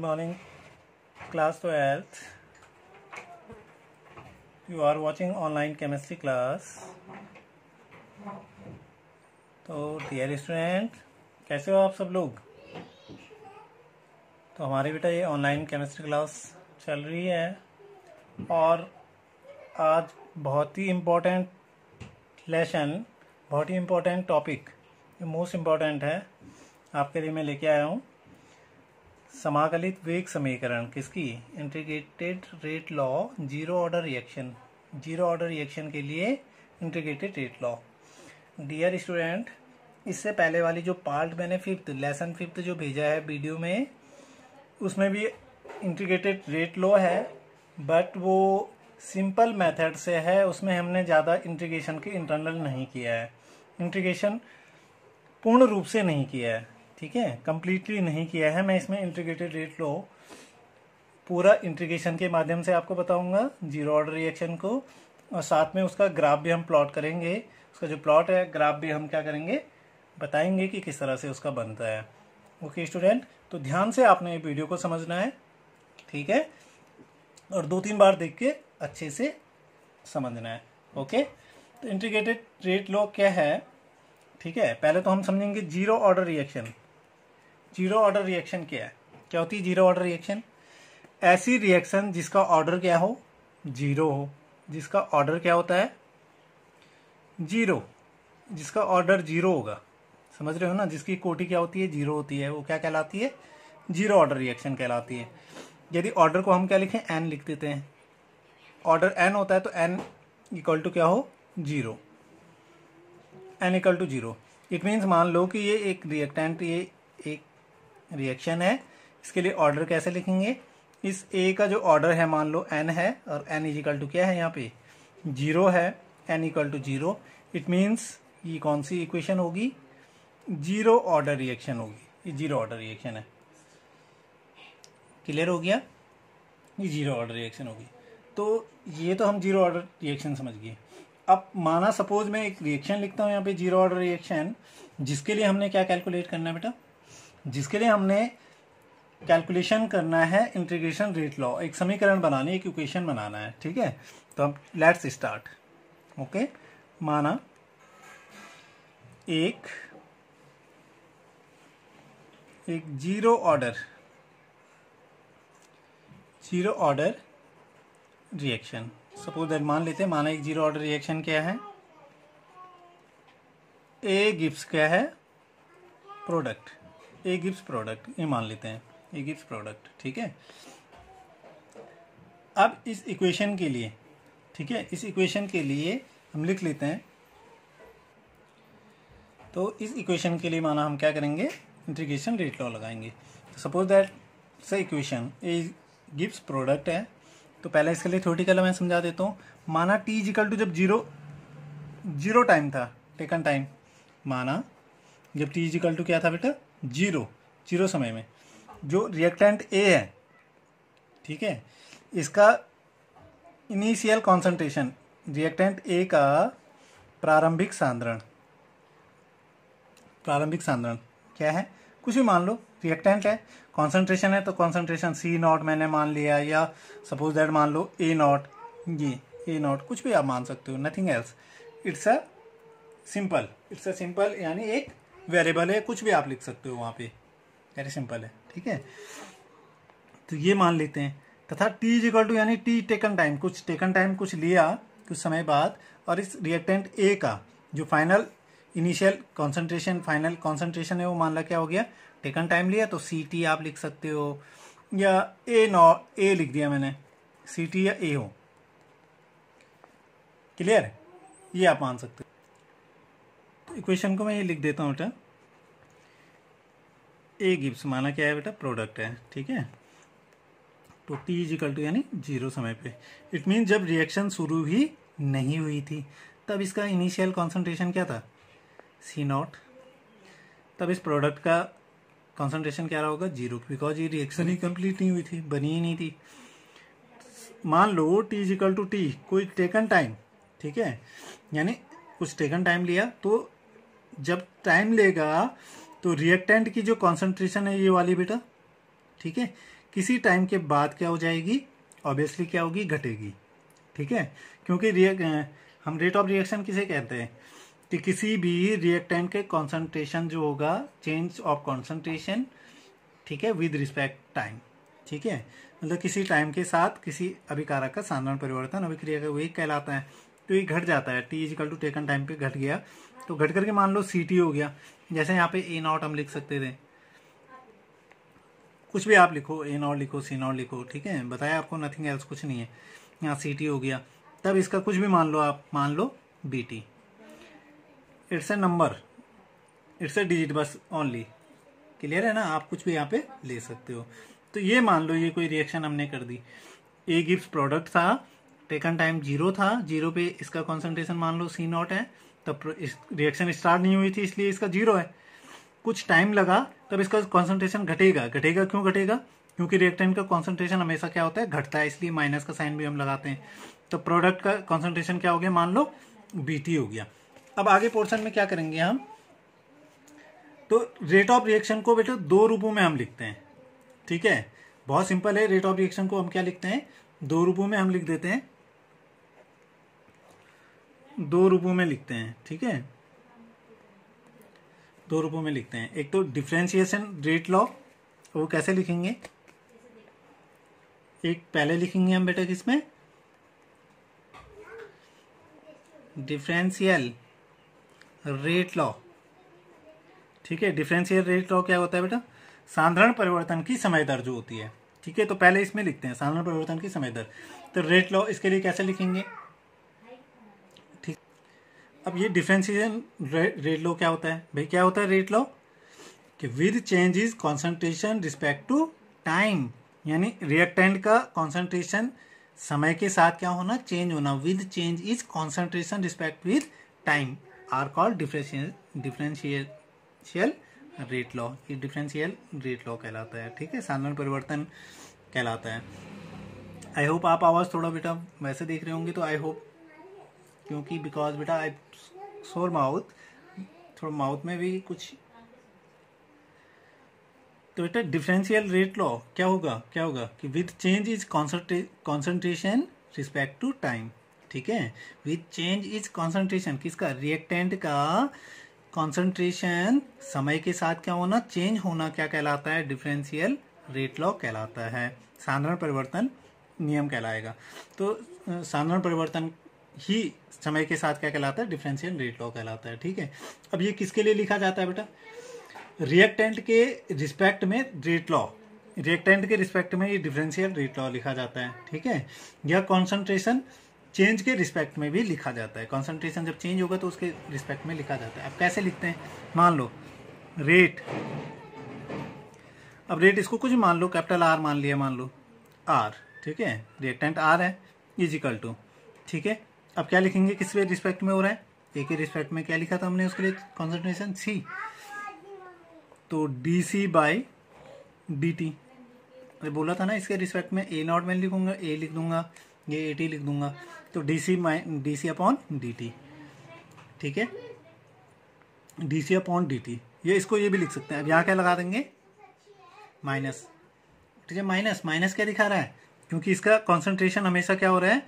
morning, class 12th. You are watching online chemistry class. तो dear student, कैसे हो आप सब लोग? तो हमारी बेटा ये ऑनलाइन केमिस्ट्री क्लास चल रही है और आज बहुत ही इम्पोर्टेंट लेसन, बहुत ही इम्पोर्टेंट टॉपिक, ये मोस्ट इम्पोर्टेंट है आपके लिए मैं लेके आया हूँ। समाकलित वेग समीकरण किसकी? Integrated rate law, zero order reaction, zero order reaction के लिए integrated rate law. Dear student, इससे पहले वाली जो पार्ट मैंने लेसन फिफ्थ जो भेजा है वीडियो में, उसमें भी इंटीग्रेटेड रेट लॉ है, बट वो सिंपल मेथड से है। उसमें हमने ज़्यादा इंटीग्रेशन के इंटरनल नहीं किया है, इंटीग्रेशन पूर्ण रूप से नहीं किया है, ठीक है, कंप्लीटली नहीं किया है। मैं इसमें इंटीग्रेटेड रेट लॉ पूरा इंटीग्रेशन के माध्यम से आपको बताऊंगा, जीरो ऑर्डर रिएक्शन को, और साथ में उसका ग्राफ भी हम प्लॉट करेंगे। उसका जो प्लॉट है, ग्राफ भी हम क्या करेंगे, बताएंगे कि किस तरह से उसका बनता है। ओके स्टूडेंट, तो ध्यान से आपने ये वीडियो को समझना है, ठीक है, और 2-3 बार देख के अच्छे से समझना है। ओके, तो इंटीग्रेटेड रेट लॉ क्या है, ठीक है। पहले तो हम समझेंगे zero order reaction. Zero order reaction क्या है, क्या होती है जीरो ऑर्डर रिएक्शन? ऐसी रिएक्शन जिसका ऑर्डर क्या हो, जीरो हो। जिसका ऑर्डर क्या होता है, जीरो, जिसका ऑर्डर जीरो होगा, समझ रहे हो ना, जिसकी कोटि क्या होती है, जीरो होती है, वो क्या कहलाती है, जीरो ऑर्डर रिएक्शन कहलाती है। यदि ऑर्डर को हम क्या लिखें, एन लिख देते हैं, ऑर्डर एन होता है तो एन इक्वल टू क्या हो, zero, N equal to zero. It means मान लो कि ये एक रिएक्टेंट, ये एक रिएक्शन है, इसके लिए ऑर्डर कैसे लिखेंगे, इस ए का जो ऑर्डर है मान लो एन है, और एन इज इक्वल टू क्या है, यहाँ पे जीरो है, N equal to zero. It means ये कौन सी इक्वेशन होगी, जीरो ऑर्डर रिएक्शन होगी। ये जीरो ऑर्डर रिएक्शन है, क्लियर हो गया, ये जीरो ऑर्डर रिएक्शन होगी। तो ये तो हम जीरो ऑर्डर रिएक्शन समझ गए। अब माना सपोज मैं एक रिएक्शन लिखता हूँ यहाँ पे, जीरो ऑर्डर रिएक्शन, जिसके लिए हमने क्या कैलकुलेट करना है बेटा, जिसके लिए हमने कैलकुलेशन करना है इंटीग्रेशन रेट लॉ, एक समीकरण बनानी, एक इक्वेशन बनाना है, ठीक है। तो अब लेट्स स्टार्ट। ओके, माना एक zero order reaction, suppose that मान लेते हैं, माना एक जीरो ऑर्डर रिएक्शन क्या है, ए गिव्स क्या है, प्रोडक्ट, ए गिव्स प्रोडक्ट, ये मान लेते हैं, ए गिव्स प्रोडक्ट, ठीक है। अब इस इक्वेशन के लिए, ठीक है, इस इक्वेशन के लिए हम लिख लेते हैं, तो इस इक्वेशन के लिए माना हम क्या करेंगे, इंटीग्रेशन रेट लॉ लगाएंगे। तो सपोज दैट से इक्वेशन ए गिव्स प्रोडक्ट है, तो पहले इसके लिए थ्योरेटिकल मैं समझा देता हूँ। माना टी इक्वल टू, जब जीरो टाइम था, टेकन टाइम, माना जब टी इक्वल टू क्या था बेटा, जीरो समय में जो रिएक्टेंट ए है, ठीक है, इसका इनिशियल कॉन्सेंट्रेशन, रिएक्टेंट ए का प्रारंभिक सांद्रण क्या है, कुछ भी मान लो, रिएक्टेंट है, कॉन्सेंट्रेशन है, तो कॉन्सेंट्रेशन सी नॉट मैंने मान लिया, या सपोज दैट मान लो ए नॉट, ये ए नॉट, कुछ भी आप मान सकते हो, nothing else. It's a simple यानी एक वेरिएबल है, कुछ भी आप लिख सकते हो वहाँ पे, वेरी सिंपल है, ठीक है। तो ये मान लेते हैं, तथा टी इज इक्वल टू यानी टी टेकन टाइम, कुछ लिया कुछ समय बाद, और इस रिएक्टेंट ए का जो फाइनल इनिशियल कॉन्सेंट्रेशन है, वो मान ला क्या हो गया, टेकन टाइम लिया, तो सी टी आप लिख सकते हो, या ए लिख दिया मैंने, सी टी या ए हो, क्लियर, ये आप मान सकते हो। तो इक्वेशन को मैं ये लिख देता हूँ बेटा, ए गिव्स, माना क्या है बेटा, प्रोडक्ट है, ठीक है। तो टी इज इक्वल टू यानी जीरो समय पे, इट मीन जब रिएक्शन शुरू ही नहीं हुई थी, तब इसका इनिशियल कॉन्सेंट्रेशन क्या था, सी नॉट, तब इस प्रोडक्ट का कॉन्सेंट्रेशन क्या रहा होगा, जीरो, बिकॉज ये रिएक्शन ही कंप्लीट नहीं हुई थी, बनी ही नहीं थी। मान लो T is equal to T, कोई टेकन टाइम, ठीक है, यानी कुछ टेकन टाइम लिया, तो जब टाइम लेगा तो रिएक्टेंट की जो कॉन्सेंट्रेशन है ये वाली बेटा, ठीक है, किसी टाइम के बाद क्या हो जाएगी, ऑब्वियसली क्या होगी, घटेगी। ठीक है, क्योंकि हम रेट ऑफ रिएक्शन किसे कहते हैं कि किसी भी रिएक्टेंट के कॉन्सेंट्रेशन जो होगा, चेंज ऑफ कॉन्सेंट्रेशन, ठीक है, विद रिस्पेक्ट टाइम। ठीक है, मतलब किसी टाइम के साथ किसी अभिकारक का साधारण परिवर्तन अभिक्रिया का वही कहलाता है। तो ये घट जाता है, T is equal to taken time पे घट गया, तो घट करके मान लो सी टी हो गया। जैसे यहाँ पे ए नॉट हम लिख सकते थे, कुछ भी आप लिखो, ए नॉट लिखो, सी नॉट लिखो, ठीक है, बताया आपको, नथिंग एल्स, कुछ नहीं है। यहाँ सी टी हो गया, तब इसका कुछ भी मान लो, आप मान लो B T, it's a number, it's a digit बस ओनली। क्लियर है ना, आप कुछ भी यहाँ पे ले सकते हो। तो ये मान लो ये कोई रिएक्शन हमने कर दी, ए गिव्स प्रोडक्ट था, टेकन टाइम 0 था, 0 पे इसका कॉन्सेंट्रेशन मान लो सी नॉट है, तब रिएक्शन स्टार्ट नहीं हुई थी इसलिए इसका 0 है। कुछ टाइम लगा तब इसका कॉन्सेंट्रेशन घटेगा। घटेगा क्यों घटेगा, क्योंकि रिएक्टेंट का कॉन्सेंट्रेशन हमेशा क्या होता है, घटता है, इसलिए माइनस का साइन भी हम लगाते हैं। तो प्रोडक्ट का कॉन्सेंट्रेशन क्या हो गया, मान लो बीटी हो गया। अब आगे पोर्शन में क्या करेंगे हम, तो रेट ऑफ रिएक्शन को बेटा दो रूपों में हम लिखते हैं। ठीक है, बहुत सिंपल है, रेट ऑफ रिएक्शन को हम क्या लिखते हैं, दो रूपों में हम लिख देते हैं, दो रूपों में लिखते हैं। ठीक है, दो रूपों में लिखते हैं। एक तो डिफरेंशिएशन रेट लॉ, वो कैसे लिखेंगे, एक पहले लिखेंगे हम बेटा किसमें, डिफरेंशियल रेट लॉ। ठीक है, डिफरेंशियल रेट लॉ क्या होता है बेटा, साधारण परिवर्तन की समय दर जो होती है। ठीक है, तो पहले इसमें लिखते हैं साधारण परिवर्तन की समय दर। तो रेट लॉ इसके लिए कैसे लिखेंगे, ठीक। अब ये डिफरेंशिएशन रेट लॉ क्या होता है भाई, क्या होता है रेट लॉ, कि with change is concentration respect to time, यानी रिएक्टेंट का कॉन्सेंट्रेशन समय के साथ क्या होना, चेंज होना, with change is concentration respect with time are called differential rate law. ये डिफरेंशियल रेट लॉ कहलाता है। ठीक है, साधारण परिवर्तन कहलाता है। आई होप आप आवाज थोड़ा बेटा वैसे देख रहे होंगे, तो आई होप, क्योंकि बिकॉज बेटा आई सोर माउथ, थोड़ा माउथ में भी कुछ, तो बेटा डिफरेंशियल रेट लॉ क्या होगा, क्या होगा कि with change is concentration respect to time. ठीक है, विद चेंज इज कॉन्सेंट्रेशन किसका, रिएक्टेंट का कॉन्सेंट्रेशन समय के साथ क्या होना, चेंज होना, क्या कहलाता है, डिफरेंशियल रेट लॉ कहलाता है। साधारण परिवर्तन नियम कहलाएगा। तो साधारण परिवर्तन ही समय के साथ क्या कहलाता है, डिफरेंशियल रेट लॉ कहलाता है। ठीक है, अब ये किसके लिए लिखा जाता है बेटा, रिएक्टेंट के रिस्पेक्ट में रेट लॉ, रिएक्टेंट के रिस्पेक्ट में ये डिफरेंशियल रेट लॉ लिखा जाता है। ठीक है, यह कॉन्सेंट्रेशन चेंज के रिस्पेक्ट में भी लिखा जाता है। कॉन्सेंट्रेशन जब चेंज होगा तो उसके रिस्पेक्ट में लिखा जाता है। अब कैसे लिखते हैं, मान लो रेट, अब रेट इसको कुछ मान लो, कैपिटल आर मान लिया, मान लो आर। ठीक है, रिएक्टेंट आर है, इज इक्वल टू, ठीक है, अब क्या लिखेंगे, किस रिस्पेक्ट में हो रहा है, ए के रिस्पेक्ट में क्या लिखा था हमने उसके लिए, कॉन्सेंट्रेशन सी, तो D C by D T. अरे बोला था ना इसके रिस्पेक्ट में ए नॉट में लिखूंगा, ए लिख दूंगा, ये ए टी लिख दूंगा, तो D C upon D T. ठीक है, D C upon D T, ये इसको ये भी लिख सकते हैं। अब यहाँ क्या लगा देंगे, माइनस। ठीक है, माइनस, माइनस क्या दिखा रहा है, क्योंकि इसका कॉन्सेंट्रेशन हमेशा क्या हो रहा है,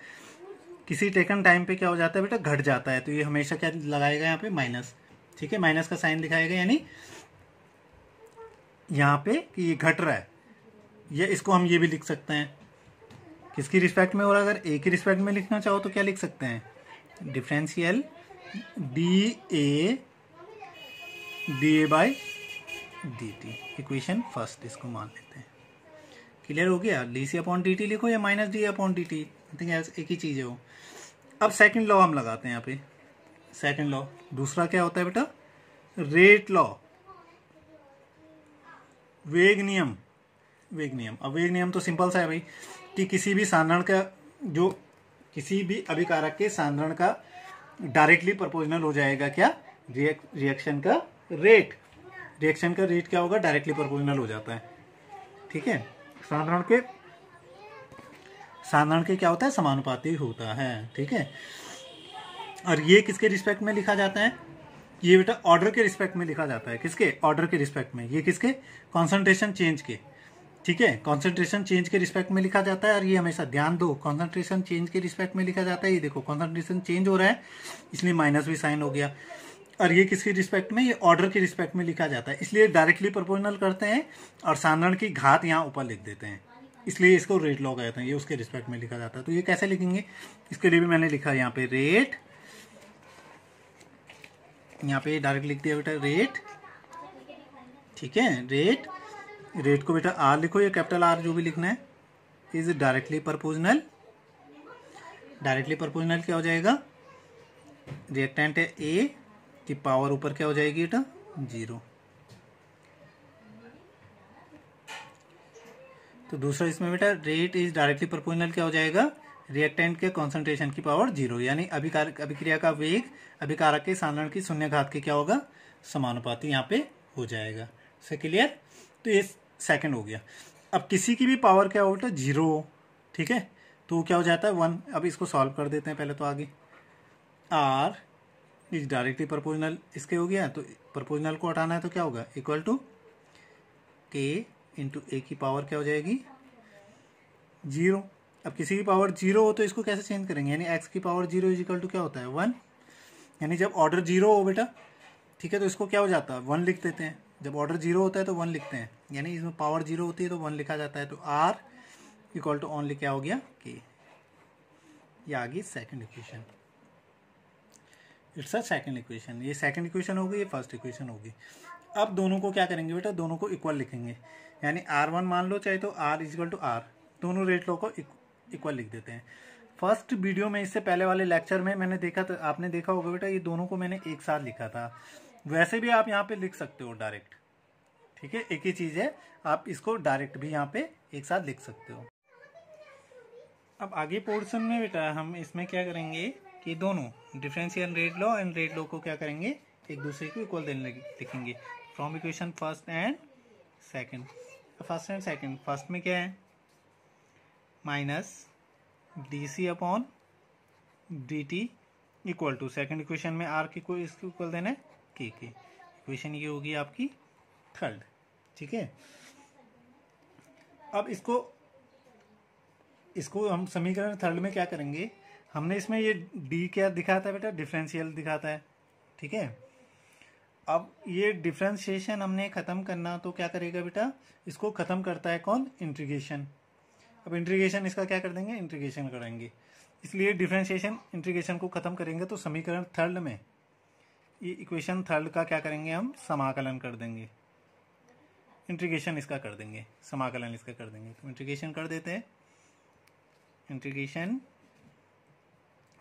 किसी टेकन टाइम पे क्या हो जाता है बेटा, घट जाता है, तो ये हमेशा क्या लगाएगा यहाँ पे, माइनस। ठीक है, माइनस का साइन दिखाएगा, यानी यहाँ पे कि ये घट रहा है। ये इसको हम ये भी लिख सकते हैं, किसकी रिस्पेक्ट में हो रहा है, अगर ए की रिस्पेक्ट में लिखना चाहो तो क्या लिख सकते हैं, differential D A by D T, equation first इसको मान लेते हैं। क्लियर हो गया, D C upon D T लिखो या minus D upon D T, एक ही चीज है वो। अब सेकंड लॉ हम लगाते हैं यहाँ पे, सेकंड लॉ, दूसरा क्या होता है बेटा, रेट लॉ, वेग नियम, वेग नियम। अब वेग नियम तो सिंपल सा है भाई, कि किसी भी साधारण का, जो किसी भी अभिकारक के साधारण का डायरेक्टली प्रोपोर्शनल हो जाएगा क्या, रिएक्शन का रेट, रिएक्शन का रेट क्या होगा, डायरेक्टली प्रोपोर्शनल हो जाता है। ठीक है, साधारण के क्या होता है, समानुपाती होता है। ठीक है, और ये किसके रिस्पेक्ट में लिखा जाता है, ये बेटा ऑर्डर के रिस्पेक्ट में लिखा जाता है। किसके, ऑर्डर के रिस्पेक्ट में, ये किसके, कॉन्सेंट्रेशन चेंज के। ठीक है, कॉन्सेंट्रेशन चेंज के रिस्पेक्ट में लिखा जाता है, और ये हमेशा ध्यान दो, कॉन्सेंट्रेशन चेंज के रिस्पेक्ट में लिखा जाता है। ये देखो कॉन्सेंट्रेशन चेंज हो रहा है, इसलिए माइनस भी साइन हो गया। और ये किसके रिस्पेक्ट में, ये ऑर्डर के रिस्पेक्ट में लिखा जाता है, इसलिए डायरेक्टली प्रोपोर्शनल करते हैं और साधारण की घात यहाँ ऊपर लिख देते हैं, इसलिए इसको रेट लॉ कहते हैं। ये उसके रिस्पेक्ट में लिखा जाता है। तो ये कैसे लिखेंगे, इसके लिए भी मैंने लिखा यहाँ पे रेट, यहाँ पे डायरेक्ट लिख दिया बेटा रेट। ठीक है, रेट को बेटा आर लिखो, ये कैपिटल आर जो भी लिखना है, is directly proportional. Directly proportional क्या हो जाएगा, रिएक्टेंट है ए की पावर ऊपर क्या हो जाएगी बेटा 0। तो दूसरा इसमें बेटा रेट इज डायरेक्टली प्रोपोर्शनल क्या हो जाएगा, रिएक्टेंट के कॉन्सेंट्रेशन की पावर 0, यानी अभिक्रिया का वेग अभिकारक के साधारण की शून्य घात के क्या होगा, समानुपाती यहाँ पे हो जाएगा। से क्लियर। तो ये सेकंड हो गया। अब किसी की भी पावर क्या हो बेटा 0, ठीक है, तो क्या हो जाता है 1। अब इसको सॉल्व कर देते हैं पहले तो आगे। आर इज डायरेक्टली प्रोपोर्शनल इसके हो गया, तो प्रोपोर्शनल को हटाना है तो क्या होगा, इक्वल टू के इंटू ए की पावर क्या हो जाएगी 0। अब किसी की पावर 0 हो तो इसको कैसे चेंज करेंगे, यानी x की पावर 0 इज इक्वल टू क्या होता है 1, यानी जब ऑर्डर 0 हो बेटा, ठीक है, तो इसको क्या हो जाता है 1 लिख देते हैं। जब ऑर्डर 0 होता है तो 1 लिखते हैं, यानी इसमें पावर 0 होती है तो 1 लिखा जाता है। तो r इक्वल टू ओनली क्या हो गया k। ये आ गई second equation. It's a second equation. ये सेकेंड इक्वेशन होगी, ये फर्स्ट इक्वेशन होगी। अब दोनों को क्या करेंगे बेटा, दोनों को इक्वल लिखेंगे, यानी R1 मान लो चाहे तो R इक्वल टू R, दोनों रेट लो को इक्वल लिख देते हैं। फर्स्ट वीडियो में, इससे पहले वाले लेक्चर में मैंने देखा था, आपने देखा होगा बेटा, ये दोनों को मैंने एक साथ लिखा था। वैसे भी आप यहाँ पे लिख सकते हो डायरेक्ट, ठीक है, एक ही चीज़ है, आप इसको डायरेक्ट भी यहाँ पे एक साथ लिख सकते हो। अब आगे पोर्शन में बेटा हम इसमें क्या करेंगे कि दोनों differential rate law and rate law को क्या करेंगे, एक दूसरे को इक्वल देने लिखेंगे from equation first and second. First and second, first में क्या है minus D C upon D T equal to, second equation में आर की को इसको इक्वल देना है के। इक्वेशन ये होगी आपकी थर्ड। ठीक है, अब इसको हम समीकरण थर्ड में क्या करेंगे, हमने इसमें ये डी क्या दिखाता है बेटा, डिफरेंशियल दिखाता है। ठीक है, अब ये डिफरेंशिएशन हमने खत्म करना, तो क्या करेगा बेटा, इसको खत्म करता है कौन, इंटीग्रेशन। अब इंटीग्रेशन इसका क्या कर देंगे, इंटीग्रेशन करेंगे, इसलिए डिफरेंशिएशन इंटीग्रेशन को खत्म करेंगे तो समीकरण थर्ड में ये इक्वेशन थर्ड का क्या करेंगे, हम समाकलन कर देंगे, इंटीग्रेशन इसका कर देंगे, समाकलन इसका कर देंगे। तो इंटीग्रेशन कर देते हैं, integration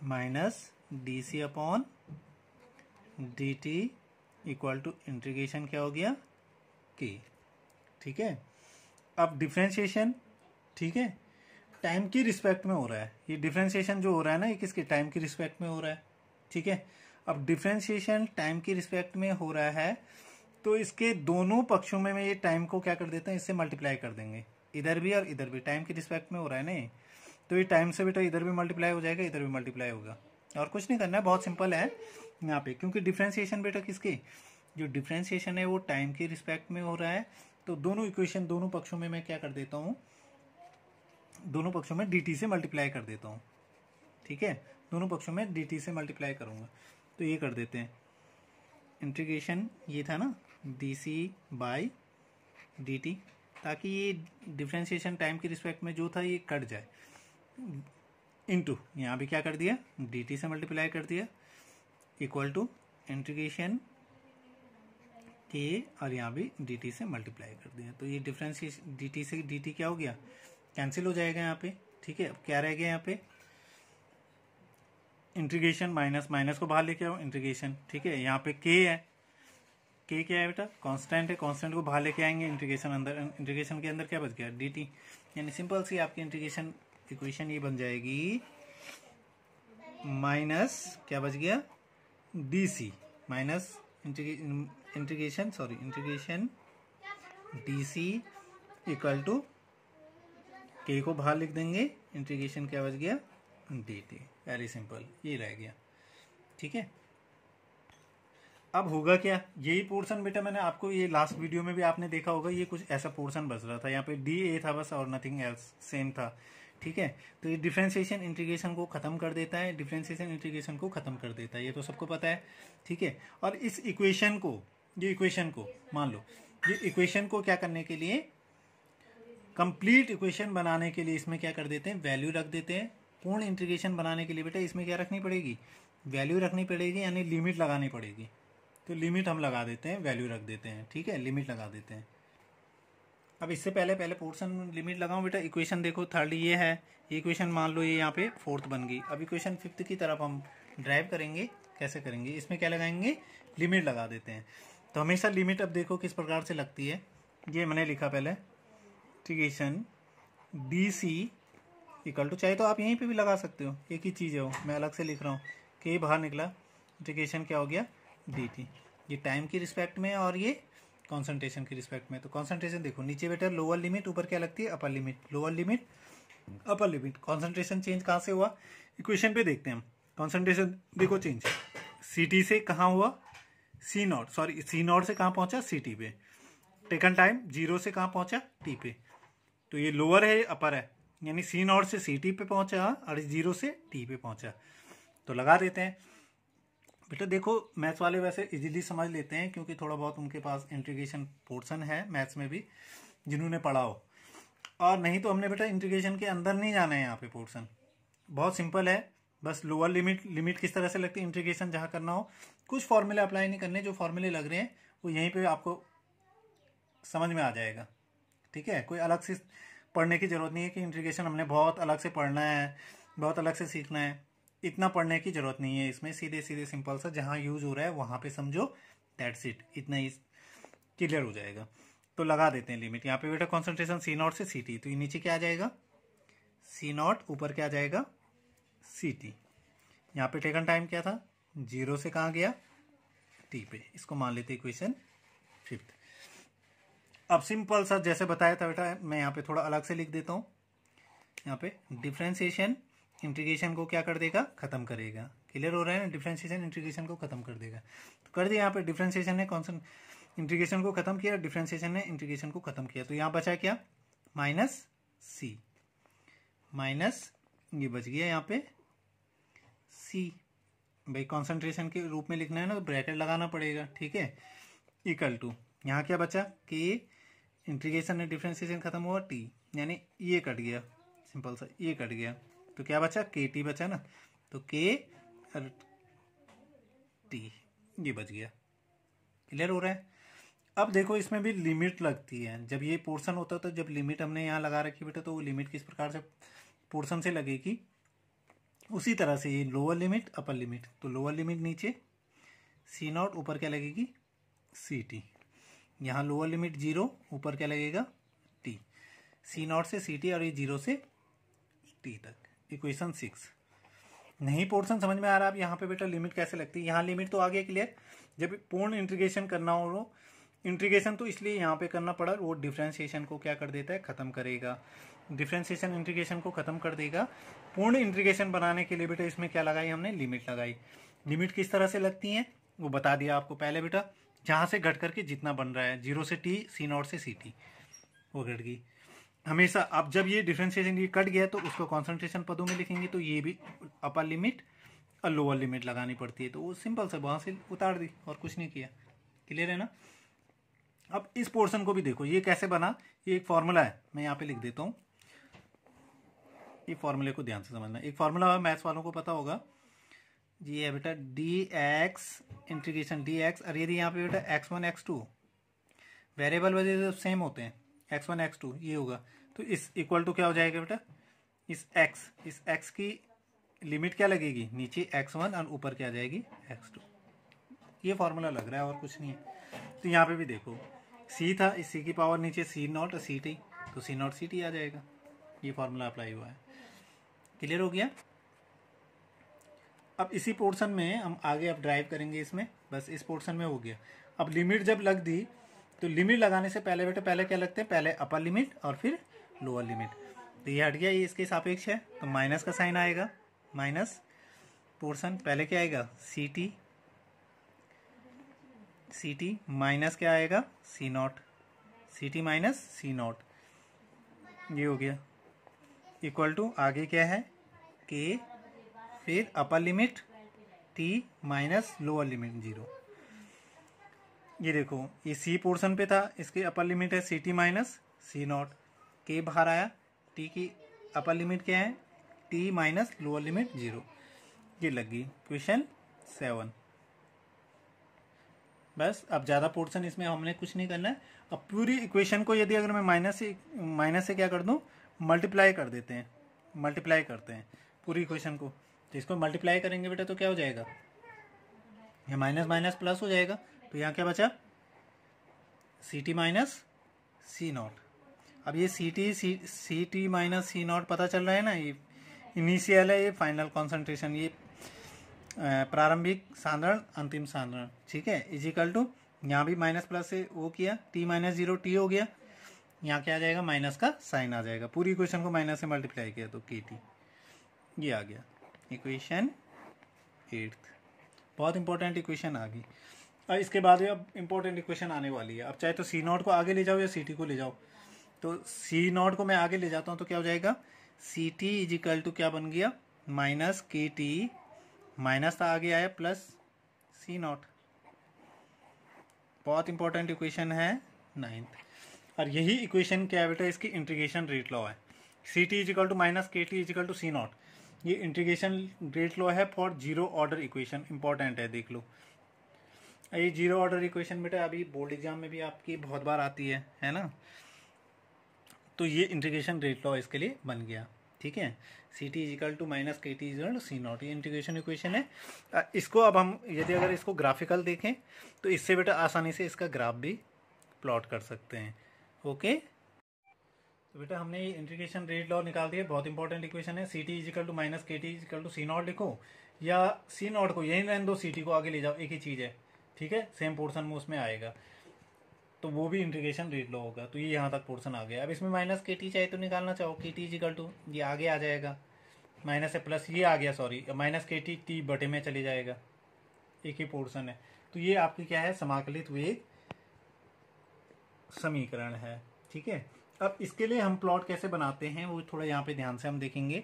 minus D C upon D T equal to integration क्या हो गया के। ठीक है, अब डिफरेंशिएशन, ठीक है, टाइम की रिस्पेक्ट में हो रहा है। ये डिफरेंशिएशन जो हो रहा है ना, ये किसके, टाइम की रिस्पेक्ट में हो रहा है। ठीक है, अब डिफरेंशिएशन टाइम की रिस्पेक्ट में हो रहा है, तो इसके दोनों पक्षों में मैं ये टाइम को क्या कर देता हूँ, इससे मल्टीप्लाई कर देंगे, इधर भी और इधर भी, टाइम की रिस्पेक्ट में हो रहा है ना, तो ये टाइम से बेटा इधर भी मल्टीप्लाई हो जाएगा, इधर भी मल्टीप्लाई होगा, और कुछ नहीं करना है, बहुत सिंपल है यहाँ पे, क्योंकि डिफरेंशिएशन बेटा किसके, जो डिफरेंशिएशन है वो टाइम की रिस्पेक्ट में हो रहा है। तो दोनों इक्वेशन, दोनों पक्षों में मैं क्या कर देता हूँ, दोनों पक्षों में dt से मल्टीप्लाई कर देता हूँ। ठीक है, दोनों पक्षों में dt से मल्टीप्लाई करूँगा, तो ये कर देते हैं, इंटीग्रेशन ये था ना dc बाई dt, ताकि ये डिफरेंशिएशन टाइम की रिस्पेक्ट में जो था ये कट जाए, इनटू यहाँ भी क्या कर दिया, dt से मल्टीप्लाई कर दिया, इक्वल टू इंटीग्रेशन के, और यहाँ भी dt से मल्टीप्लाई कर दिया। तो ये डिफरेंशिएशन dt से dt क्या हो गया, कैंसिल हो जाएगा यहाँ पे। ठीक है, अब क्या रह गया यहाँ पे, इंटीग्रेशन माइनस, माइनस को बाहर लेके आओ, इंटीग्रेशन। ठीक है, यहाँ पे k है, k क्या है बेटा, कांस्टेंट है, कांस्टेंट को बाहर लेके आएंगे, इंटीग्रेशन अंदर, इंटीग्रेशन के अंदर क्या बच गया dt, यानी सिंपल सी आपकी इंटीग्रेशन इक्वेशन ये बन जाएगी, माइनस क्या बच गया dc, minus integration dc equal to k को बाहर लिख देंगे, इंटीग्रेशन क्या बच गया dt, वेरी सिंपल, ये रह गया। ठीक है, अब होगा क्या, यही पोर्शन बेटा मैंने आपको ये लास्ट वीडियो में भी आपने देखा होगा, ये कुछ ऐसा पोर्शन बच रहा था, यहाँ पे डी ए था बस और नथिंग एल्स सेम था। ठीक है, तो ये डिफरेंशिएशन इंटीग्रेशन को खत्म कर देता है, डिफरेंशिएशन इंटीग्रेशन को खत्म कर देता है, ये तो सबको पता है। ठीक है, और इस इक्वेशन को, ये इक्वेशन को मान लो, ये इक्वेशन को क्या करने के लिए, कंप्लीट इक्वेशन बनाने के लिए इसमें क्या कर देते हैं, वैल्यू रख देते हैं। पूर्ण इंटीग्रेशन बनाने के लिए बेटा इसमें क्या रखनी पड़ेगी, वैल्यू रखनी पड़ेगी, यानी लिमिट लगानी पड़ेगी। तो लिमिट हम लगा देते हैं, वैल्यू रख देते हैं। ठीक है, लिमिट लगा देते हैं। अब इससे पहले पोर्शन लिमिट लगाऊं बेटा, इक्वेशन देखो थर्ड ये है, ये इक्वेशन मान लो ये यहाँ पे फोर्थ बन गई। अब इक्वेशन फिफ्थ की तरफ हम ड्राइव करेंगे, कैसे करेंगे, इसमें क्या लगाएंगे, लिमिट लगा देते हैं। तो हमेशा लिमिट अब देखो किस प्रकार से लगती है, ये मैंने लिखा पहले, integration D C equal to, चाहे तो आप यहीं पे भी लगा सकते हो, एक ही चीज़ है वो, मैं अलग से लिख रहा हूँ कि बाहर निकला, इंटीग्रेशन क्या हो गया, डी टी। ये टाइम की रिस्पेक्ट में और ये कॉन्सेंट्रेशन की रिस्पेक्ट में। तो कॉन्सेंट्रेशन देखो नीचे बेटा लोअर लिमिट, ऊपर क्या लगती है, अपर limit, lower limit upper limit. Concentration change कहाँ से हुआ, इक्वेशन पे देखते हैं हम। कॉन्सेंट्रेशन देखो चेंज सी टी से कहाँ हुआ, सी नॉट, सॉरी सी नॉट से कहाँ पहुंचा, सी टी पे। टेकन टाइम जीरो से कहाँ पहुंचा, टी पे। तो ये लोअर है, अपर है, यानी सी नॉट से सी टी पे पहुंचा और जीरो से टी पे पहुंचा। तो लगा देते हैं बेटा। देखो मैथ्स वाले वैसे इजीली समझ लेते हैं, क्योंकि थोड़ा बहुत उनके पास इंटीग्रेशन पोर्शन है मैथ्स में भी, जिन्होंने पढ़ा हो। और नहीं तो हमने बेटा इंटीग्रेशन के अंदर नहीं जाना है, यहाँ पे पोर्शन बहुत सिंपल है। बस लोअर लिमिट किस तरह से लगती है, इंटीग्रेशन जहाँ करना हो, कुछ फॉर्मूले अप्लाई नहीं करने, जो फॉर्मूले लग रहे हैं वो यहीं पे आपको समझ में आ जाएगा। ठीक है, कोई अलग से पढ़ने की जरूरत नहीं है कि इंटीग्रेशन हमने बहुत अलग से पढ़ना है, बहुत अलग से सीखना है, इतना पढ़ने की जरूरत नहीं है। इसमें सीधे सीधे सिंपल सा जहाँ यूज हो रहा है वहाँ पे समझो, दैट्स इट, इतना ही क्लियर हो जाएगा। तो लगा देते हैं लिमिट। यहाँ पे बेटा कॉन्सेंट्रेशन सी नॉट से सी टी, तो ये नीचे क्या आ जाएगा, सी नॉट, ऊपर क्या आ जाएगा, सी टी। यहाँ पे टेकन टाइम क्या था, जीरो से कहाँ गया, टी पे। इसको मान लेते इक्वेशन फिफ्थ। अब सिंपल सा जैसे बताया था बेटा, मैं यहाँ पे थोड़ा अलग से लिख देता हूँ। यहाँ पे डिफरेंशिएशन इंटीग्रेशन को क्या कर देगा, खत्म करेगा। क्लियर हो रहा है ना, डिफरेंशिएशन इंटीग्रेशन को खत्म कर देगा। तो कर दिया, यहाँ पे डिफरेंशिएशन ने कॉन्सेंट इंटीग्रेशन को खत्म किया, डिफरेंशिएशन ने इंटीग्रेशन को खत्म किया। तो यहाँ बचा क्या, माइनस सी, माइनस ये बच गया यहाँ पे सी। भाई कॉन्सेंट्रेशन के रूप में लिखना है ना, तो ब्रैकेट लगाना पड़ेगा। ठीक है, इक्वल टू यहाँ क्या बचा, के इंटीग्रेशन ने डिफरेंशिएशन खत्म हुआ, टी, यानी ये कट गया, सिंपल सा ये कट गया। तो क्या बचा, के टी बचा ना, तो के और टी ये बच गया। क्लियर हो रहा है। अब देखो इसमें भी लिमिट लगती है, जब ये पोर्शन होता है तो जब लिमिट हमने यहाँ लगा रखी बेटा, तो वो लिमिट किस प्रकार से पोर्शन से लगेगी, उसी तरह से ये लोअर लिमिट अपर लिमिट। तो लोअर लिमिट नीचे सी नॉट, ऊपर क्या लगेगी, सी टी। यहाँ लोअर लिमिट जीरो, ऊपर क्या लगेगा, टी। सी नॉट से सी टी और ये जीरो से टी तक। इक्वेशन 6। नहीं पोर्शन समझ में आ रहा, अब यहाँ पे बेटा लिमिट कैसे लगती है, यहाँ लिमिट तो आ गया क्लियर। जब पूर्ण इंटीग्रेशन करना हो, इंटीग्रेशन तो इसलिए यहाँ पे करना पड़ा, वो डिफरेंशिएशन को क्या कर देता है, खत्म करेगा। डिफरेंशिएशन इंटीग्रेशन को खत्म कर देगा। पूर्ण इंटीग्रेशन बनाने के लिए बेटा इसमें क्या लगाई हमने, लिमिट लगाई। लिमिट किस तरह से लगती है वो बता दिया आपको पहले बेटा, जहाँ से घट करके जितना बन रहा है, जीरो से टी, सी नॉट से सी टी, वो घट गई हमेशा। अब जब ये डिफरेंशिएशन ये कट गया तो उसको कॉन्सेंट्रेशन पदों में लिखेंगे, तो ये भी अपर लिमिट और लोअर लिमिट लगानी पड़ती है। तो वो सिंपल से वहाँ से उतार दी और कुछ नहीं किया। क्लियर है ना। अब इस पोर्शन को भी देखो, ये कैसे बना, ये एक फॉर्मूला है, मैं यहाँ पे लिख देता हूँ। ये फॉर्मूले को ध्यान से समझना, एक फॉर्मूला मैथ्स वालों को पता होगा, ये है बेटा D x integration D x. और यदि यहाँ पे बेटा x1 x2 वेरिएबल वजह से सेम होते हैं, x1 x2 ये होगा, तो इस इक्वल टू क्या हो जाएगा बेटा, इस x की लिमिट क्या लगेगी, नीचे x1 और ऊपर क्या आ जाएगी x2। ये फॉर्मूला लग रहा है और कुछ नहीं है। तो यहाँ पे भी देखो c था, इस c की पावर नीचे सी नॉट और सी टी, तो सी नॉट सी टी आ जाएगा। ये फॉर्मूला अप्लाई हुआ है। क्लियर हो गया। अब इसी पोर्शन में हम आगे अब ड्राइव करेंगे इसमें, बस इस पोर्शन में हो गया। अब लिमिट जब लग दी, तो लिमिट लगाने से पहले बेटा पहले क्या लगते हैं, पहले अपर लिमिट और फिर लोअर लिमिट। तो ये हट गया, ये इसके सापेक्ष है, तो माइनस का साइन आएगा, माइनस पोर्शन पहले क्या आएगा, C T C T minus क्या आएगा, C naught, C T minus C not, ये हो गया, इक्वल टू आगे क्या है के, फिर upper limit T minus lower limit 0। ये देखो ये सी पोर्शन पे था, इसकी अपर लिमिट है C T minus C not, K बाहर आया, टी की अपर लिमिट क्या है टी माइनस लोअर लिमिट 0। ये लग गई क्वेश्चन 7। बस अब ज़्यादा पोर्शन इसमें हमने कुछ नहीं करना है। अब पूरी इक्वेशन को यदि अगर मैं माइनस से क्या कर दूं, मल्टीप्लाई कर देते हैं, मल्टीप्लाई करते हैं पूरी इक्वेशन को, तो इसको मल्टीप्लाई करेंगे बेटा तो क्या हो जाएगा, ये माइनस माइनस प्लस हो जाएगा, तो यहाँ क्या बचा C T minus C not. अब ये C T minus C not पता चल रहा है ना, ये इनिशियल है, ये फाइनल कॉन्सेंट्रेशन, ये प्रारंभिक सांद्रण अंतिम सांद्रण, ठीक है, इजिकल टू यहाँ भी माइनस प्लस से वो किया, टी माइनस 0 टी हो गया, यहाँ क्या आ जाएगा माइनस का साइन आ जाएगा, पूरी इक्वेशन को माइनस से मल्टीप्लाई किया तो के टी, ये आ गया इक्वेशन 8। बहुत इंपॉर्टेंट इक्वेशन आ गई। अब इसके बाद अब इंपॉर्टेंट इक्वेशन आने वाली है। अब चाहे तो सी नॉट को आगे ले जाओ या सी टी को ले जाओ, तो सी नॉट को मैं आगे ले जाता हूँ तो क्या हो जाएगा, सी टी इजिकल टू क्या बन गया माइनस के टी, माइनस था आगे आया प्लस सी नॉट। बहुत इंपॉर्टेंट इक्वेशन है 9th। और यही इक्वेशन क्या है बेटा, इसकी इंटीग्रेशन रेट लॉ है। C T is equal to minus K T is equal to C not, ये इंटीग्रेशन रेट लॉ है for zero order equation, important है, देख लो। ये जीरो ऑर्डर इक्वेशन बेटा अभी बोर्ड एग्जाम में भी आपकी बहुत बार आती है ना, तो ये इंटीग्रेशन रेट लॉ इसके लिए बन गया, ठीक है। C T is equal to minus K T is equal to C not, ये इंटीग्रेशन इक्वेशन है। इसको अब हम यदि अगर इसको ग्राफिकल देखें तो इससे बेटा आसानी से इसका ग्राफ भी प्लॉट कर सकते हैं, ओके। तो बेटा हमने ये इंटीग्रेशन रेट लॉ निकाल दिया, बहुत इंपॉर्टेंट इक्वेशन है। C T is equal to minus K T is equal to C naught लिखो, या सी नॉट को यही रहने दो, सी टी को आगे ले जाओ, एक ही चीज़ है, ठीक है, सेम पोर्शन में उसमें आएगा, तो वो भी इंटीग्रेशन रेट लॉ होगा। तो ये यहाँ तक पोर्शन आ गया। अब इसमें माइनस के टी चाहे तो निकालना चाहो, के टी इजिकल टू ये आगे आ जाएगा, माइनस से प्लस ये आ गया, sorry minus K T T बटे में चले जाएगा, एक ही पोर्शन है, तो ये आपकी क्या है समाकलित वेग समीकरण है, ठीक है। अब इसके लिए हम प्लॉट कैसे बनाते हैं वो थोड़ा यहाँ पे ध्यान से हम देखेंगे,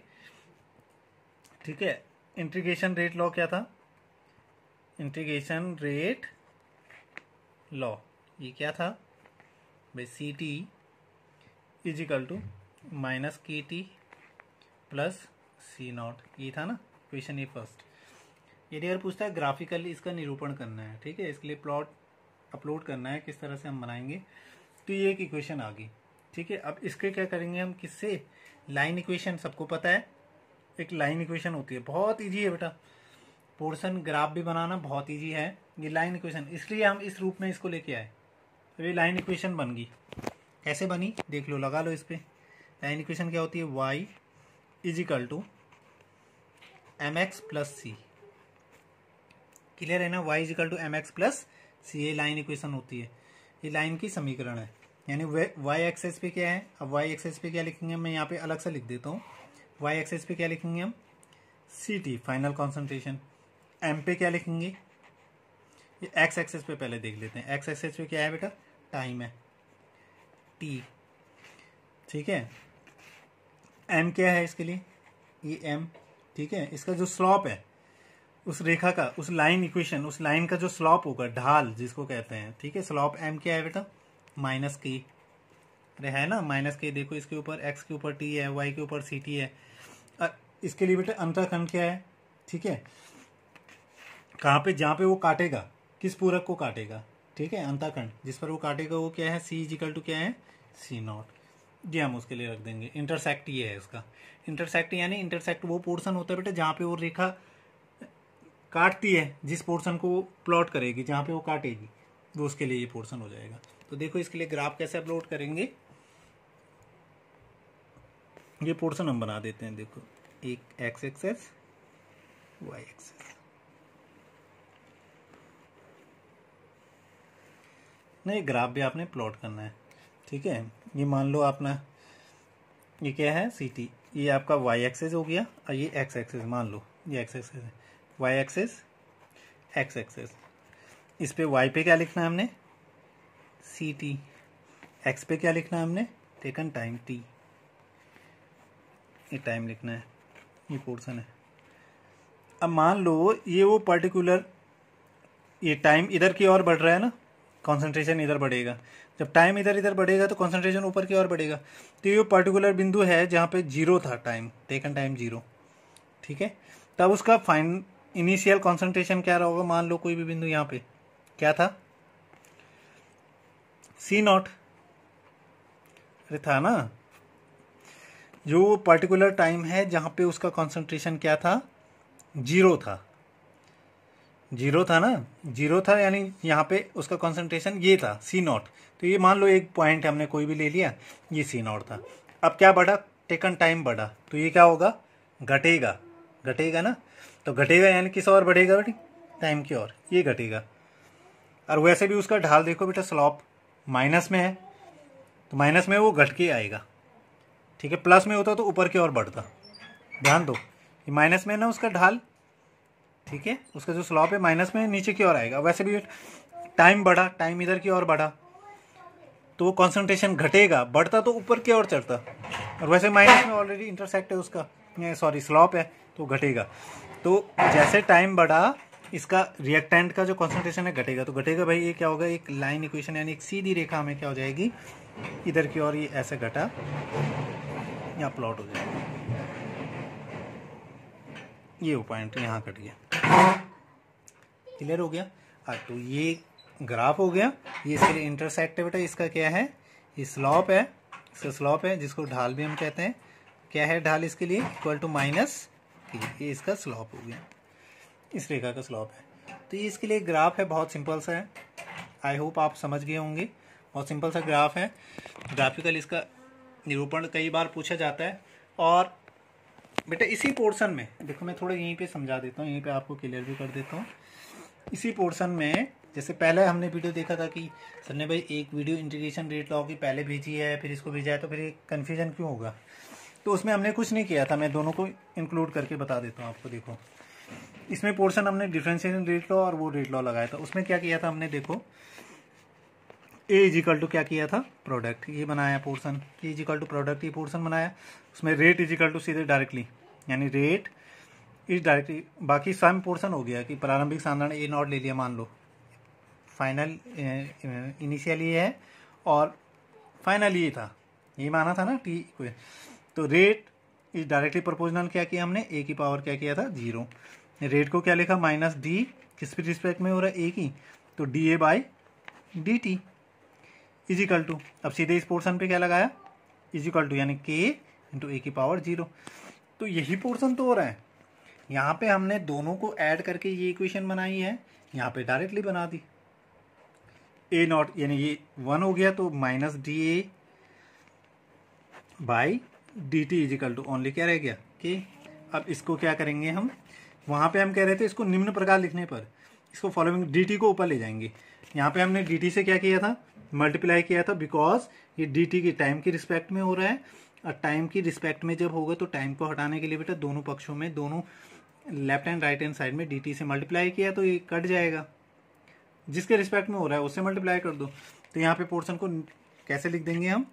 ठीक है। इंटीग्रेशन रेट लॉ क्या था, इंटीग्रेशन रेट लॉ ये क्या था भाई, C T is equal to minus K T plus C not, ये था ना क्वेश्चन ये फर्स्ट। यदि अगर पूछता है ग्राफिकली इसका निरूपण करना है, ठीक है, इसके लिए प्लॉट अपलोड करना है, किस तरह से हम बनाएंगे, तो ये एक इक्वेशन आ गई, ठीक है। अब इसके क्या करेंगे हम, किससे, लाइन इक्वेशन, सबको पता है एक लाइन इक्वेशन होती है, बहुत ईजी है बेटा, पोर्शन ग्राफ भी बनाना बहुत ईजी है, ये लाइन इक्वेशन, इसलिए हम इस रूप में इसको लेके आए, तो ये लाइन इक्वेशन बन गई। कैसे बनी देख लो, लगा लो इस पे। लाइन इक्वेशन क्या होती है, y is equal to M X plus C, clear है ना, y is equal to M X plus C, ये लाइन इक्वेशन होती है, ये लाइन की समीकरण है। यानी y एक्सेस पे क्या है, अब y एक्सेस पे क्या लिखेंगे, मैं यहाँ पे अलग से लिख देता हूँ, y एक्सेस पे क्या लिखेंगे हम, C T final concentration, m पे क्या लिखेंगे, ये x एक्सेस पे पहले देख लेते हैं, x एक्सेस पे क्या है बेटा, टाइम है t, ठीक है। m क्या है इसके लिए, ये m, ठीक है। इसका जो स्लॉप है उस रेखा का, उस लाइन इक्वेशन, उस लाइन का जो स्लॉप होगा, ढाल जिसको कहते हैं, ठीक है, स्लॉप m क्या है बेटा, माइनस के, अरे है ना माइनस के, देखो इसके ऊपर x के ऊपर t है, y के ऊपर सी टी है। इसके लिए बेटा अंतःखंड क्या है, ठीक है, कहाँ पे, जहाँ पे वो काटेगा, किस पूरक को काटेगा, ठीक है, अंतःखंड जिस पर वो काटेगा वो क्या है, सी इजिकल टू क्या है, सी नॉट, ये हम उसके लिए रख देंगे। इंटरसेक्ट ये है उसका, इंटरसेक्ट यानी इंटरसेक्ट वो पोर्शन होता है बेटा जहाँ पे वो रेखा काटती है, जिस पोर्शन को प्लॉट करेगी, जहाँ पे वो काटेगी, वो उसके लिए ये पोर्शन हो जाएगा। तो देखो इसके लिए ग्राफ कैसे अपलोड करेंगे, ये पोर्शन हम बना देते हैं, देखो एक एक्स एक्सेस वाई एक्सेस, नहीं ग्राफ भी आपने प्लॉट करना है, ठीक है। ये मान लो अपना ये क्या है, सी टी, ये आपका वाई एक्सेस हो गया, और ये एक्स एक्सेस, मान लो ये एक्स एक्सेस है, वाई एक्सेस एक्स एक्सेस, इस पे y पे क्या लिखना है हमने, सी टी, x पे क्या लिखना है हमने, टेकन टाइम t, ये टाइम लिखना है, ये पोर्शन है। अब मान लो ये वो पर्टिकुलर, ये टाइम इधर की ओर बढ़ रहा है ना, कॉन्सेंट्रेशन इधर बढ़ेगा, जब टाइम इधर इधर बढ़ेगा तो कॉन्सेंट्रेशन ऊपर की ओर बढ़ेगा। तो ये पर्टिकुलर बिंदु है जहाँ पे जीरो था टाइम, टेकन टाइम जीरो, ठीक है। तब उसका फाइन इनिशियल कॉन्सेंट्रेशन क्या रहा होगा, मान लो कोई भी बिंदु यहाँ पे क्या था, सी नॉट, अरे था ना, जो पर्टिकुलर टाइम है जहाँ पे उसका कॉन्सेंट्रेशन क्या था, जीरो था, जीरो था ना, जीरो था, यानी यहाँ पे उसका कॉन्सेंट्रेशन ये था सी नॉट। तो ये मान लो एक पॉइंट हमने कोई भी ले लिया, ये सी नॉट था। अब क्या बढ़ा, टेकन टाइम बढ़ा, तो ये क्या होगा, घटेगा, घटेगा ना, तो घटेगा यानी किस और बढ़ेगा बेटी, टाइम की ओर, ये घटेगा। और वैसे भी उसका ढाल देखो बेटा, स्लॉप माइनस में है, तो माइनस में वो घट के आएगा, ठीक है। प्लस में होता तो ऊपर की ओर बढ़ता, ध्यान दो, ये माइनस में है ना उसका ढाल, ठीक है, उसका जो स्लॉप है माइनस में नीचे की ओर आएगा। वैसे भी टाइम बढ़ा, टाइम इधर की ओर बढ़ा तो कॉन्सेंट्रेशन घटेगा, बढ़ता तो ऊपर की ओर चढ़ता, और वैसे माइनस में ऑलरेडी इंटरसेक्ट है उसका, सॉरी स्लॉप है, तो घटेगा। तो जैसे टाइम बढ़ा इसका रिएक्टेंट का जो कॉन्सेंट्रेशन है घटेगा, तो घटेगा भाई, ये क्या होगा, एक लाइन इक्वेशन यानी एक सीधी रेखा हमें क्या हो जाएगी, इधर की ओर ये ऐसे घटा, यहाँ प्लॉट हो जाएगा, ये वो पॉइंट यहाँ कट गया, क्लियर हो गया। तो ये ग्राफ हो गया, ये इसके लिए इंटरसेक्ट है बेटा, इसका क्या है, ये स्लॉप है, इसका स्लॉप है जिसको ढाल भी हम कहते हैं, क्या है ढाल इसके लिए, इक्वल टू माइनस, ये इसका स्लॉप हो गया, इस रेखा का स्लॉप है। तो ये इसके लिए ग्राफ है, बहुत सिंपल सा है, आई होप आप समझ गए होंगे, बहुत सिंपल सा ग्राफ है। ग्राफिकल इसका निरूपण कई बार पूछा जाता है। और बेटा इसी पोर्शन में देखो, मैं थोड़ा यहीं पे समझा देता हूँ, यहीं पे आपको क्लियर भी कर देता हूँ। इसी पोर्शन में जैसे पहले हमने वीडियो देखा था कि सर ने भाई एक वीडियो इंटीग्रेशन रेट लॉ की पहले भेजी है, फिर इसको भेजा है, तो फिर कन्फ्यूजन क्यों होगा, तो उसमें हमने कुछ नहीं किया था, मैं दोनों को इंक्लूड करके बता देता हूँ आपको। देखो इसमें पोर्शन हमने डिफरेंशिएशन रेट लॉ और वो रेट लॉ लगाया था, उसमें क्या किया था हमने, देखो ए इजिकल टू क्या किया था, प्रोडक्ट, ये बनाया portion, A equal to product, ये पोर्शन बनाया, उसमें रेट इजिकल टू सीधे डायरेक्टली, यानी रेट इज डायरेक्टली, बाकी सम पोर्शन हो गया कि प्रारंभिक सांद्रण ए नॉट ले लिया, मान लो फाइनल इनिशियल ये है और फाइनल ये था, ये माना था ना टी, तो रेट इज डायरेक्टली प्रोपोर्शनल क्या किया हमने, ए की पावर क्या किया था, जीरो, रेट को क्या लिखा, माइनस डी, किस रिस्पेक्ट में हो रहा है, ए की, तो D A by D T is equal to, अब सीधे इस पोर्शन पे क्या लगाया, इजिकल टू यानी के इंटू ए की पावर जीरो। तो यही पोर्शन तो हो रहा है, यहाँ पे हमने दोनों को ऐड करके ये इक्वेशन बनाई है, यहाँ पे डायरेक्टली बना दी, ए नॉट यानी ये 1 हो गया, तो minus D A by D T is equal to only क्या रह गया, के। अब इसको क्या करेंगे हम, वहाँ पे हम कह रहे थे इसको निम्न प्रकार लिखने पर, इसको फॉलोइंग डी टी को ऊपर ले जाएंगे, यहाँ पे हमने डी टी से क्या किया था, मल्टीप्लाई किया था, बिकॉज ये डी टी की टाइम की रिस्पेक्ट में हो रहा है, और टाइम की रिस्पेक्ट में जब होगा तो टाइम को हटाने के लिए बेटा दोनों पक्षों में, दोनों left and right hand side में डी टी से मल्टीप्लाई किया तो ये कट जाएगा, जिसके रिस्पेक्ट में हो रहा है उससे मल्टीप्लाई कर दो। तो यहाँ पे पोर्शन को कैसे लिख देंगे हम,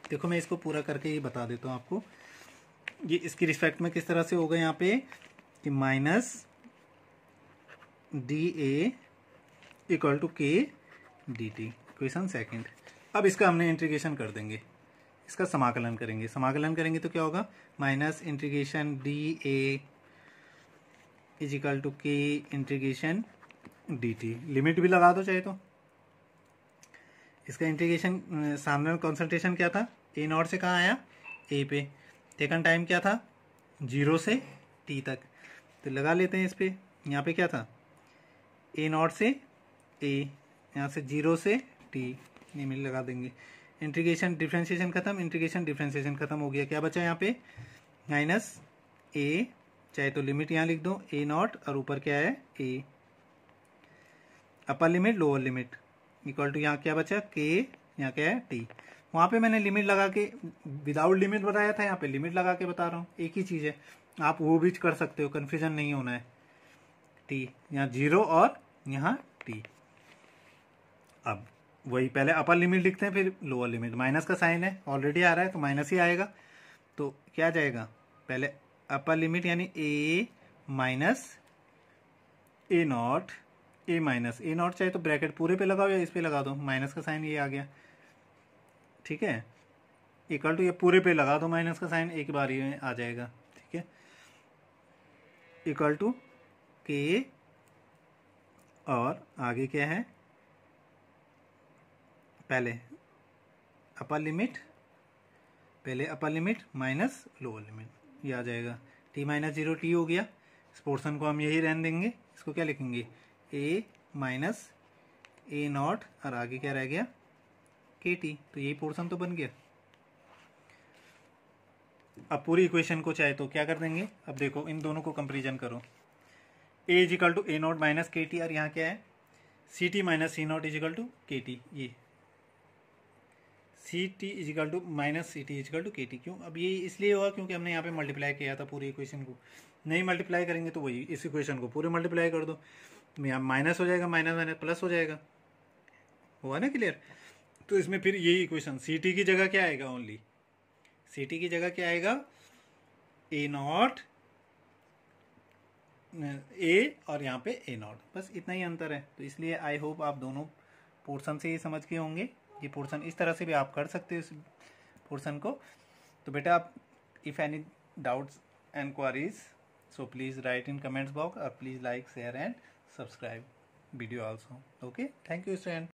देखो मैं इसको पूरा करके ये बता देता हूँ आपको, ये इसकी रिस्पेक्ट में किस तरह से होगा, यहाँ पे कि minus D A equal to K D T, question second. अब इसका हमने इंटीग्रेशन कर देंगे, इसका समाकलन करेंगे, समाकलन करेंगे तो क्या होगा, minus integration D A is equal to K integration D T, limit भी लगा दो चाहे तो। इसका इंटीग्रेशन सामने कॉन्सेंट्रेशन क्या था, ए नॉट से कहाँ आया, ए पे, टेकन टाइम क्या था, 0 से टी तक, तो लगा लेते हैं इस पे, यहाँ पे क्या था, ए नॉट से ए, यहाँ से 0 से टी, ये मिल लगा देंगे, इंटीग्रेशन डिफ्रेंशिएशन खत्म, इंटीग्रेशन डिफ्रेंशिएशन खत्म हो गया, क्या बचा यहाँ पे, माइनस ए, चाहे तो लिमिट यहाँ लिख दो, ए नॉट और ऊपर क्या है A, upper limit lower limit equal to, यहाँ क्या बचा के, यहाँ क्या है टी, वहाँ पे मैंने लिमिट लगा के विदाउट लिमिट बताया था, यहाँ पे लिमिट लगा के बता रहा हूँ, एक ही चीज़ है, आप वो भी कर सकते हो, कन्फ्यूजन नहीं होना है। टी यहाँ 0 और यहाँ टी। अब वही पहले अपर लिमिट लिखते हैं फिर लोअर लिमिट। माइनस का साइन है ऑलरेडी आ रहा है तो माइनस ही आएगा, तो क्या जाएगा पहले अपर लिमिट यानी A minus A naught, A minus A naught चाहे तो ब्रैकेट पूरे पे लगाओ या इस पे लगा दो, माइनस का साइन ये आ गया, ठीक है, इक्वल टू ये पूरे पे लगा दो माइनस का साइन, एक बार ही आ जाएगा, ठीक है, इक्वल टू के, और आगे क्या है पहले अपर लिमिट, पहले upper limit minus lower limit, ये आ जाएगा टी माइनस जीरो टी हो गया। इस पोर्शन को हम यही रहने देंगे, इसको क्या लिखेंगे ए माइनस ए नॉट और आगे क्या रह गया के टी, तो यही पोर्शन तो बन गया। अब पूरी इक्वेशन को चाहे तो क्या कर देंगे, अब देखो इन दोनों को कंपेरिजन करो, A is equal to A naught minus K T और यहाँ क्या है C T minus C naught is equal to K T, ये C T is equal to minus C T is equal to K T. क्यों, अब ये इसलिए हुआ क्योंकि हमने यहाँ पे मल्टीप्लाई किया था पूरी इक्वेशन को, नहीं मल्टीप्लाई करेंगे तो वही इस इक्वेशन को पूरे मल्टीप्लाई कर दो, यहाँ माइनस हो जाएगा, माइनस माइनस प्लस हो जाएगा, हुआ ना क्लियर। तो इसमें फिर यही इक्वेशन सी टी की जगह क्या आएगा, ओनली सी टी की जगह क्या आएगा ए नॉट ए और यहाँ पे ए नॉट, बस इतना ही अंतर है। तो इसलिए आई होप आप दोनों पोर्शन से ही समझ के होंगे, ये पोर्शन इस तरह से भी आप कर सकते हो इस पोर्शन को। तो बेटा आप if any doubts and queries so please write in comments box और please like share and subscribe video also. Okay, thank you student.